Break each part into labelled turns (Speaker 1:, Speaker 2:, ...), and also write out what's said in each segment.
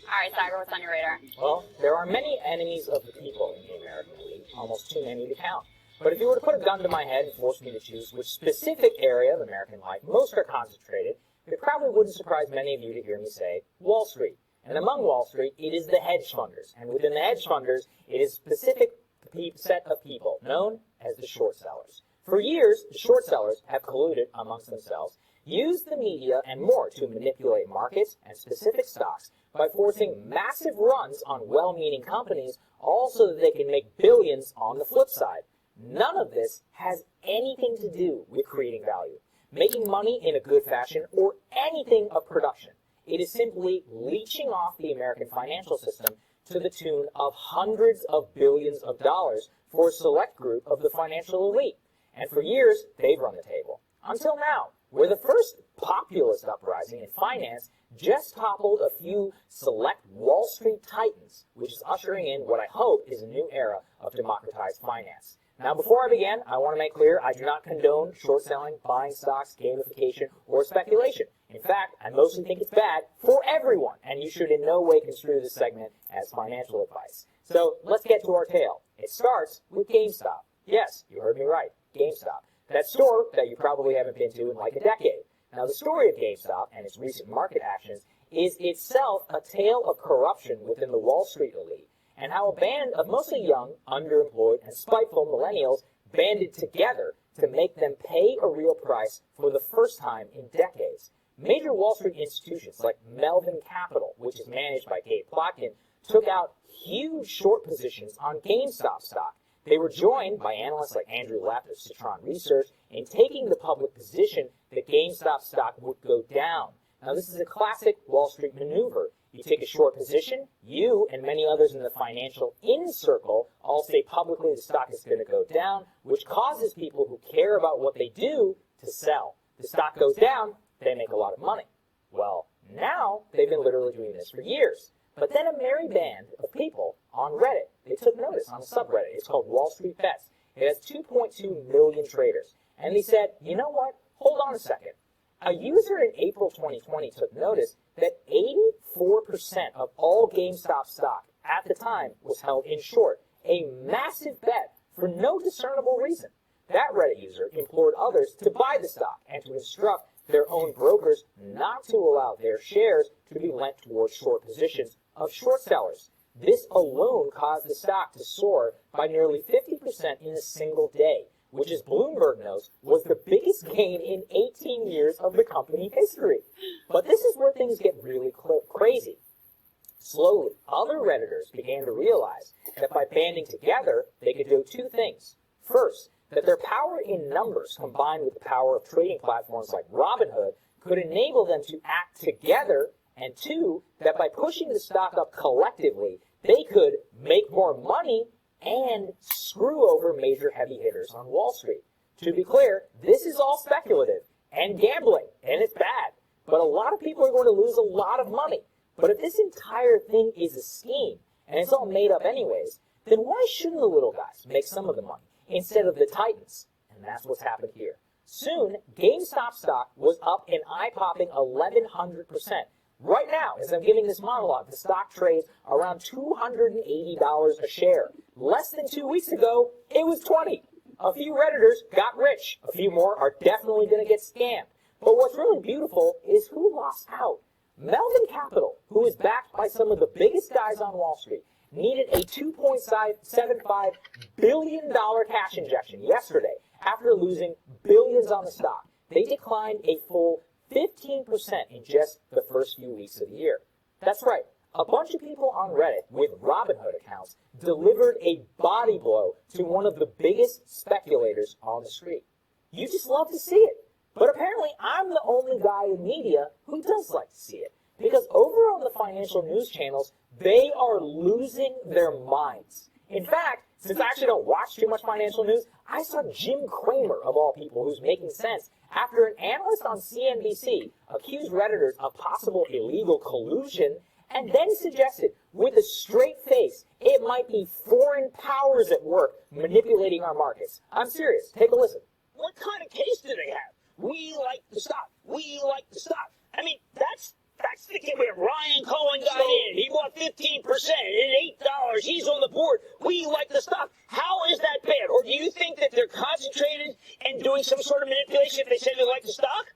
Speaker 1: All right, Sagar, what's on your radar?
Speaker 2: Well, there are many enemies of the people in the American elite, almost too many to count. But if you were to put a gun to my head and force me to choose which specific area of American life most are concentrated, it probably wouldn't surprise many of you to hear me say Wall Street. And among Wall Street, it is the hedge funders. And within the hedge funders, it is a specific set of people known as the short sellers. For years, the short sellers have colluded amongst themselves, used the media and more to manipulate markets and specific stocks by forcing massive runs on well-meaning companies, all so that they can make billions on the flip side. None of this has anything to do with creating value, making money in a good fashion, or anything of production. It is simply leeching off the American financial system to the tune of hundreds of billions of dollars for a select group of the financial elite. And for years, they've run the table. Until now, where the first populist uprising in finance just toppled a few select Wall Street titans, which is ushering in what I hope is a new era of democratized finance. Now, before I begin, I want to make clear I do not condone short selling, buying stocks, gamification, or speculation. In fact, I mostly think it's bad for everyone, and you should in no way construe this segment as financial advice. So let's get to our tale. It starts with GameStop. Yes, you heard me right, GameStop. That store that you probably haven't been to in like a decade. Now, the story of GameStop and its recent market actions is itself a tale of corruption within the Wall Street elite, and how a band of mostly young, underemployed, and spiteful millennials banded together to make them pay a real price for the first time in decades. Major Wall Street institutions like Melvin Capital, which is managed by Gabe Plotkin, took out huge short positions on GameStop stock. They were joined by analysts like Andrew Lapp of Citron Research in taking the public position that GameStop stock would go down. Now, this is a classic Wall Street maneuver. You take a short position, you and many others in the financial in circle all say publicly the stock is going to go down, which causes people who care about what they do to sell. The stock goes down, they make a lot of money. Well, now they've been literally doing this for years. But then a merry band of people on Reddit, they took notice on a subreddit. It's called Wall Street Bets. It has 2.2 million traders. And they said, you know what? Hold on a second. A user in April 2020 took notice that 84% of all GameStop stock at the time was held in short, a massive bet for no discernible reason. That Reddit user implored others to buy the stock and to instruct their own brokers not to allow their shares to be lent towards short positions of short sellers. This alone caused the stock to soar by nearly 50% in a single day, which, as Bloomberg knows, was the biggest gain in 18 years of the company history. But this is where things get really crazy. Slowly, other Redditors began to realize that by banding together, they could do two things. First, that their power in numbers combined with the power of trading platforms like Robinhood could enable them to act together, and two, that by pushing the stock up collectively, they could make more money and screw over major heavy hitters on Wall Street. To be clear, this is all speculative and gambling, and it's bad. But a lot of people are going to lose a lot of money. But if this entire thing is a scheme, and it's all made up anyways, then why shouldn't the little guys make some of the money instead of the titans? And that's what's happened here. Soon, GameStop stock was up an eye-popping 1,100%. Right now, as I'm giving this monologue, the stock trades around $280 a share. Less than 2 weeks ago, it was $20. A few Redditors got rich. A few more are definitely going to get scammed. But what's really beautiful is who lost out. Melvin Capital, who is backed by some of the biggest guys on Wall Street, needed a $2.75 billion cash injection yesterday after losing billions on the stock. They declined a full 15% in just the first few weeks of the year. That's right. A bunch of people on Reddit with Robinhood accounts delivered a body blow to one of the biggest speculators on the street. You just love to see it. But apparently I'm the only guy in media who does like to see it. Because over on the financial news channels, they are losing their minds. In fact, since I actually don't watch too much financial news, I saw Jim Cramer, of all people, who's making sense, after an analyst on CNBC accused Redditors of possible illegal collusion and then suggested, with a straight face, it might be foreign powers at work manipulating our markets. I'm serious. Take a listen.
Speaker 3: What kind of case do they have? We like the stock. We like the stock. I mean, that's the
Speaker 1: when Ryan Cohen got in, he bought 15%, and $8, he's on the board. We like the stock. How is that bad? Or do you think that they're concentrated and doing some sort of manipulation if they say they like the stock?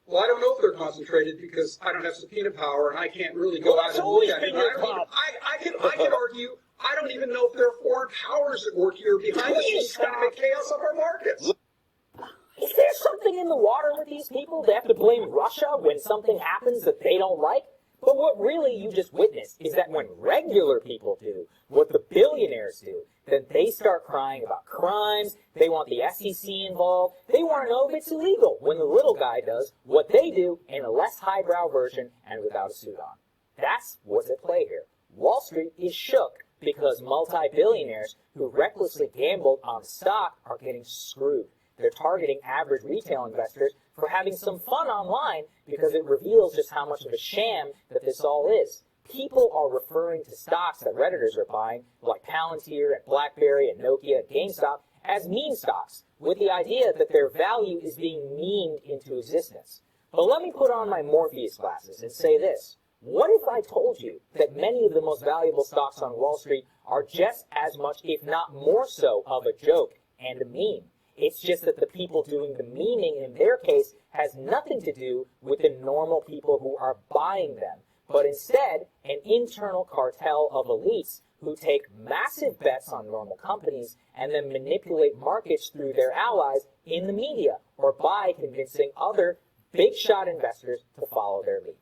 Speaker 3: Well, I don't know if they're concentrated because I don't have subpoena power and I can't really go out and look at it. I can argue, I don't even know if there are foreign powers at work here behind the scenes trying to make chaos of our markets.
Speaker 2: Is there something in the water with these people? They have to blame Russia when something happens that they don't like? But what really you just witnessed is that when regular people do what the billionaires do, then they start crying about crimes, they want the SEC involved, they want to know if it's illegal when the little guy does what they do in a less highbrow version and without a suit on. That's what's at play here. Wall Street is shook because multi-billionaires who recklessly gambled on stock are getting screwed. They're targeting average retail investors for having some fun online because it reveals just how much of a sham that this all is. People are referring to stocks that Redditors are buying, like Palantir and BlackBerry and Nokia and GameStop, as meme stocks, with the idea that their value is being memed into existence. But let me put on my Morpheus glasses and say this. What if I told you that many of the most valuable stocks on Wall Street are just as much, if not more so, of a joke and a meme? It's just that the people doing the memeing in their case has nothing to do with the normal people who are buying them, but instead an internal cartel of elites who take massive bets on normal companies and then manipulate markets through their allies in the media or by convincing other big shot investors to follow their lead.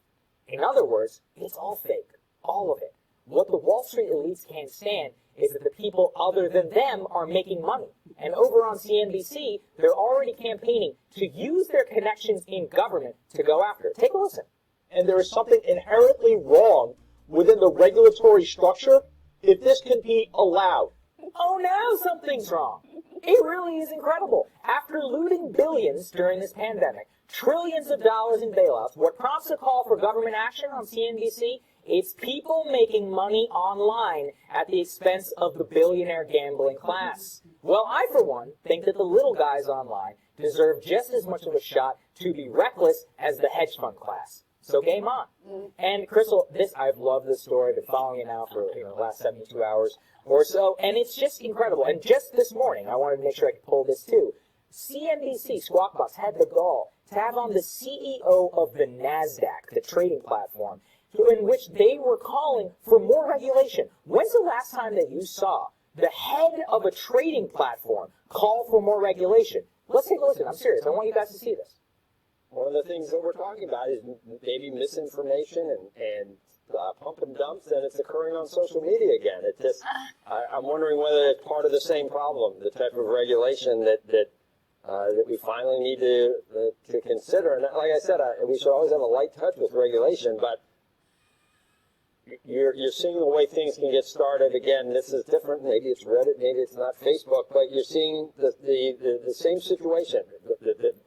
Speaker 2: In other words, it's all fake, all of it. What the Wall Street elites can't stand is that the people other than them are making money. And over on CNBC, they're already campaigning to use their connections in government to go after it. Take a listen.
Speaker 4: And there is something inherently wrong within the regulatory structure if this can be allowed.
Speaker 2: Oh, now something's wrong. It really is incredible. After looting billions during this pandemic, trillions of dollars in bailouts, what prompts a call for government action on CNBC? It's people making money online at the expense of the billionaire gambling class. Well, I, for one, think that the little guys online deserve just as much of a shot to be reckless as the hedge fund class. So game on. And Crystal, I've loved this story. I've been following it now for the last 72 hours or so, and it's just incredible. And just this morning, I wanted to make sure I could pull this too. CNBC, Squawk Box, had the gall to have on the CEO of the NASDAQ, the trading platform, in which they were calling for more regulation. When's the last time that you saw the head of a trading platform call for more regulation? Let's take a listen. I'm serious. I want you guys to see this.
Speaker 4: One of the things that we're talking about is maybe misinformation and pump and dumps, and it's occurring on social media again. It just, I'm wondering whether it's part of the same problem, the type of regulation that we finally need to consider. And like I said, we should always have a light touch with regulation, but you're seeing the way things can get started. Again, this is different. Maybe it's Reddit, maybe it's not Facebook, but you're seeing the same situation.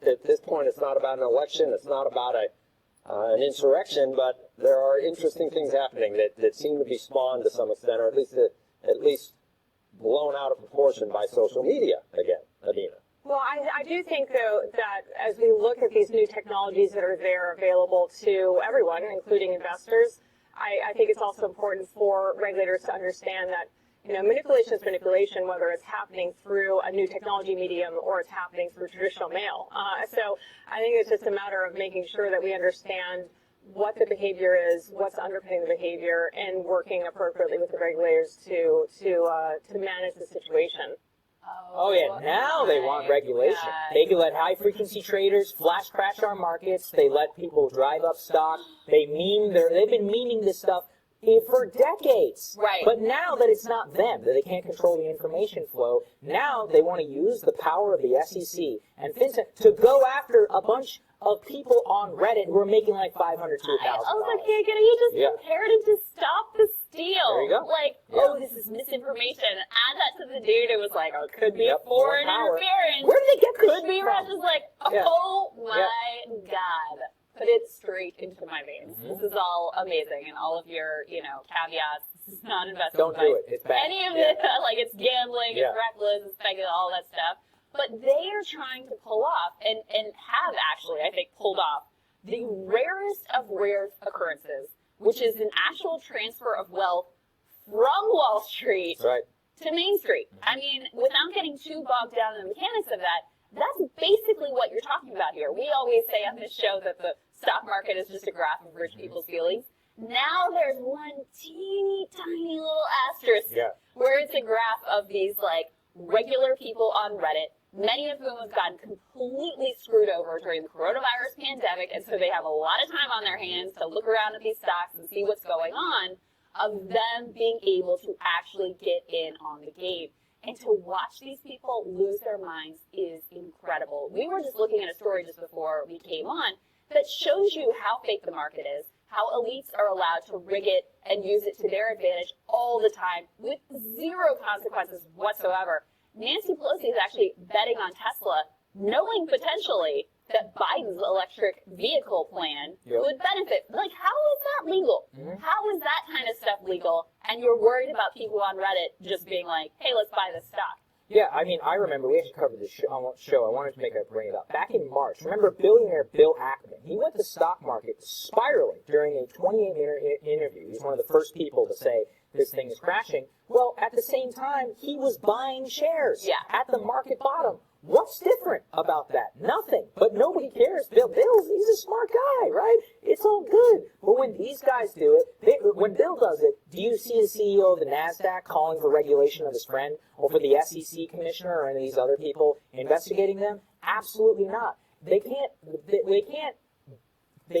Speaker 4: At this point, it's not about an election. It's not about an insurrection, but there are interesting things happening that seem to be spawned to some extent, or at least blown out of proportion by social media again, Adina.
Speaker 5: Well, I do think, though, that as we look at these new technologies that are there available to everyone, including investors, I think it's also important for regulators to understand that, manipulation is manipulation, whether it's happening through a new technology medium or it's happening through traditional mail. So I think it's just a matter of making sure that we understand what the behavior is, what's underpinning the behavior, and working appropriately with the regulators to manage the situation.
Speaker 2: Oh yeah, now they want regulation. They can let high-frequency traders flash crash our markets. They let people drive up stock. They've been memeing this stuff for decades.
Speaker 6: Right.
Speaker 2: But now that it's not them, that they can't control the information flow, now they want to use the power of the SEC and FinCEN to go after a bunch of people on Reddit who are making like $500 to $1,000.
Speaker 6: I also can't get it. He just compared it to Stop the Steal.
Speaker 2: There you go.
Speaker 6: Oh, this is misinformation. Add that to the dude. It was like, oh, could be foreign interference.
Speaker 2: Where did they get this
Speaker 6: Could be
Speaker 2: from?
Speaker 6: Russia's like, oh my God. Put it straight into my veins. This is all amazing, and all of your, caveats. This is not investment
Speaker 2: Don't
Speaker 6: advice.
Speaker 2: do it. It's bad.
Speaker 6: Any of it, it's gambling, it's reckless, it's speculative, all that stuff. But they are trying to pull off, and have actually, I think, pulled off the rarest of rare occurrences, which is an actual transfer of wealth from Wall Street
Speaker 4: That's right.
Speaker 6: to Main Street. I mean, without getting too bogged down in the mechanics of that, that's basically what you're talking about here. We always say on this show that the stock market is just a graph of rich people's feelings. Now there's one teeny tiny little asterisk where it's a graph of these like regular people on Reddit, many of whom have gotten completely screwed over during the coronavirus pandemic, and so they have a lot of time on their hands to look around at these stocks and see what's going on, of them being able to actually get in on the game. And to watch these people lose their minds is incredible. We were just looking at a story just before we came on that shows you how fake the market is, how elites are allowed to rig it and use it to their advantage all the time with zero consequences whatsoever. Nancy Pelosi is actually betting on Tesla, knowing potentially that Biden's electric vehicle plan would benefit. Like, how is that legal? How is that kind of stuff legal? And you're worried about people on Reddit just being like, hey, let's buy this stock.
Speaker 2: Yeah, I mean, I remember we actually covered this show. I wanted to bring it up. Back in March, remember billionaire Bill Ackman? He went to the stock market spiraling during a 28-minute interview. He's one of the first people to say this thing is crashing. Well, at the same time, he was buying shares at the market bottom. What's different about that? Nothing. But nobody cares. Bill's, he's a smart guy, right? It's all good. But when these guys do it, when Bill does it, do you see the CEO of the NASDAQ calling for regulation of his friend, or for the SEC commissioner or any of these other people investigating them? Absolutely not. They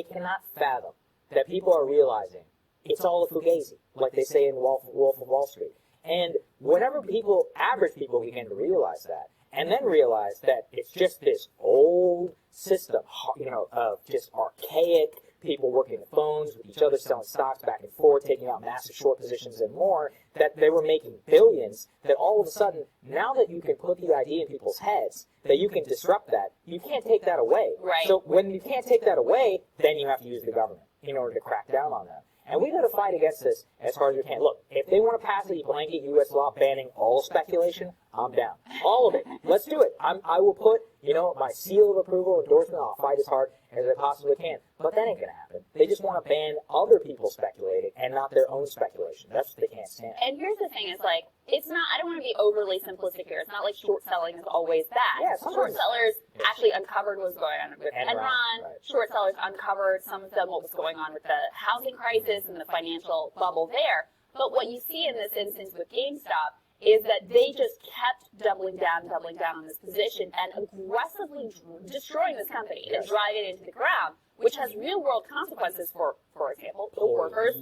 Speaker 2: cannot fathom that people are realizing it's all a fugazi, like they say in Wolf of Wall Street. And whenever average people begin to realize that, and then realize that it's just this old system, of just archaic people working the phones with each other, selling stocks back and forth, taking out massive short positions and more, that they were making billions, that all of a sudden, now that you can put the idea in people's heads, that you can disrupt that, you can't take that away.
Speaker 6: Right.
Speaker 2: So when you can't take that away, then you have to use the government in order to crack down on that. And we got to fight against this as hard as we can. Look, if they want to pass a blanket U.S. law banning all speculation, I'm down. All of it. Let's do it. I will put, my seal of approval, endorsement. I'll fight as hard as I possibly can. But that ain't going to happen. They just want to ban other people speculating and not their own speculation. That's what they can't stand.
Speaker 6: And here's the thing, is like, it's not, I don't want to be overly simplistic here. It's not like short selling is always bad.
Speaker 2: Yeah,
Speaker 6: short sellers actually uncovered what was going on with Enron.
Speaker 2: Right.
Speaker 6: Short sellers uncovered, some of them, what was going on with the housing crisis and the financial bubble there. But what you see in this instance with GameStop is that they just kept doubling down on this position and aggressively destroying this company and driving it into the ground, which has real world consequences for example, the workers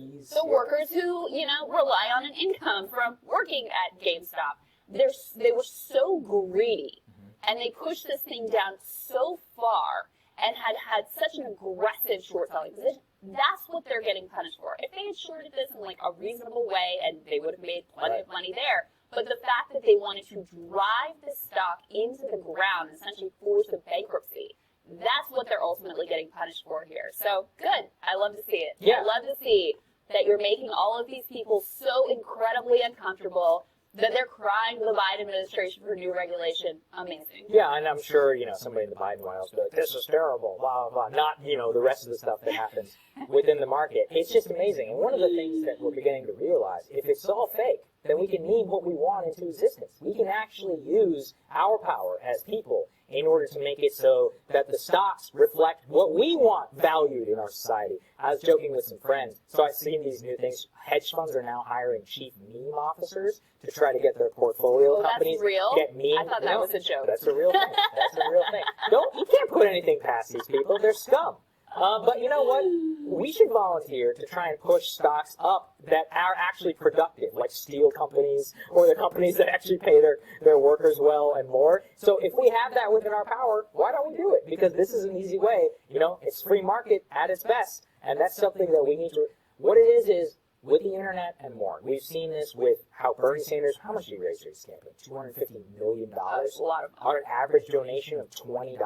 Speaker 6: who, rely on an income from working at GameStop. They were so greedy and they pushed this thing down so far and had such an aggressive short selling position. That's what they're getting punished for. If they had shorted this in like a reasonable way, and they would have made plenty of money there, but the fact that they wanted to drive the stock into the ground, essentially force a bankruptcy, that's what they're ultimately getting punished for here. So, good. I love to see it.
Speaker 2: Yeah.
Speaker 6: I love to see that you're making all of these people so incredibly uncomfortable that they're crying to the Biden administration for new regulation. Amazing.
Speaker 2: Yeah, and I'm sure, somebody in the Biden White House will be like, this is terrible, blah, blah, blah. Not, the rest of the stuff that happens within the market. It's just amazing. And one of the things that we're beginning to realize, if it's all fake, then we can name what we want into existence. We can actually use our power as people in order to make it so that the stocks reflect what we want valued in our society. I was joking with some friends, so I've seen these new things. Hedge funds are now hiring chief meme officers to try to get their portfolio companies
Speaker 6: that's real?
Speaker 2: get meme.
Speaker 6: I thought that was a joke.
Speaker 2: That's a real thing. That's a real thing. You can't put anything past these people. They're scum. But you know what? We should volunteer to try and push stocks up that are actually productive, like steel companies or the companies that actually pay their workers well and more. So if we have that within our power, why don't we do it? Because this is an easy way. It's free market at its best. And that's something that we need to... What it is with the internet and more. We've seen this with how Bernie Sanders, how much did he raise for his campaign? $250 million?
Speaker 6: That's a lot of money.
Speaker 2: On an average donation of $20?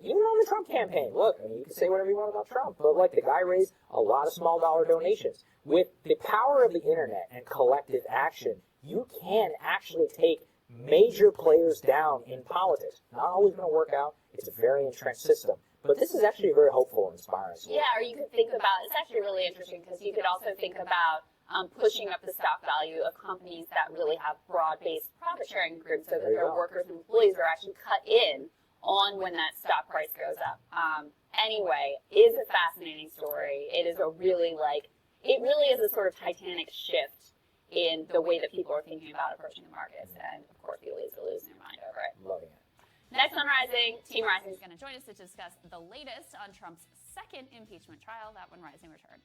Speaker 2: Even on the Trump campaign. Look, you can say whatever you want about Trump, but the guy raised a lot of small dollar donations. With the power of the internet and collective action, you can actually take major players down in politics. Not always going to work out. It's a very entrenched system. But this is actually very hopeful and inspiring.
Speaker 6: Yeah, or you could think about, it's actually really interesting because you could also think about pushing up the stock value of companies that really have broad-based profit-sharing groups so that their workers and employees are actually cut in on when that stock price goes up. Anyway, it is a fascinating story. It is a really it really is a sort of titanic shift in the way that people are thinking about approaching the markets. And of course, the elites are losing their mind over it.
Speaker 2: Loving it.
Speaker 6: Next on Rising, Team Rising is going to join us to discuss the latest on Trump's second impeachment trial. That when Rising returns.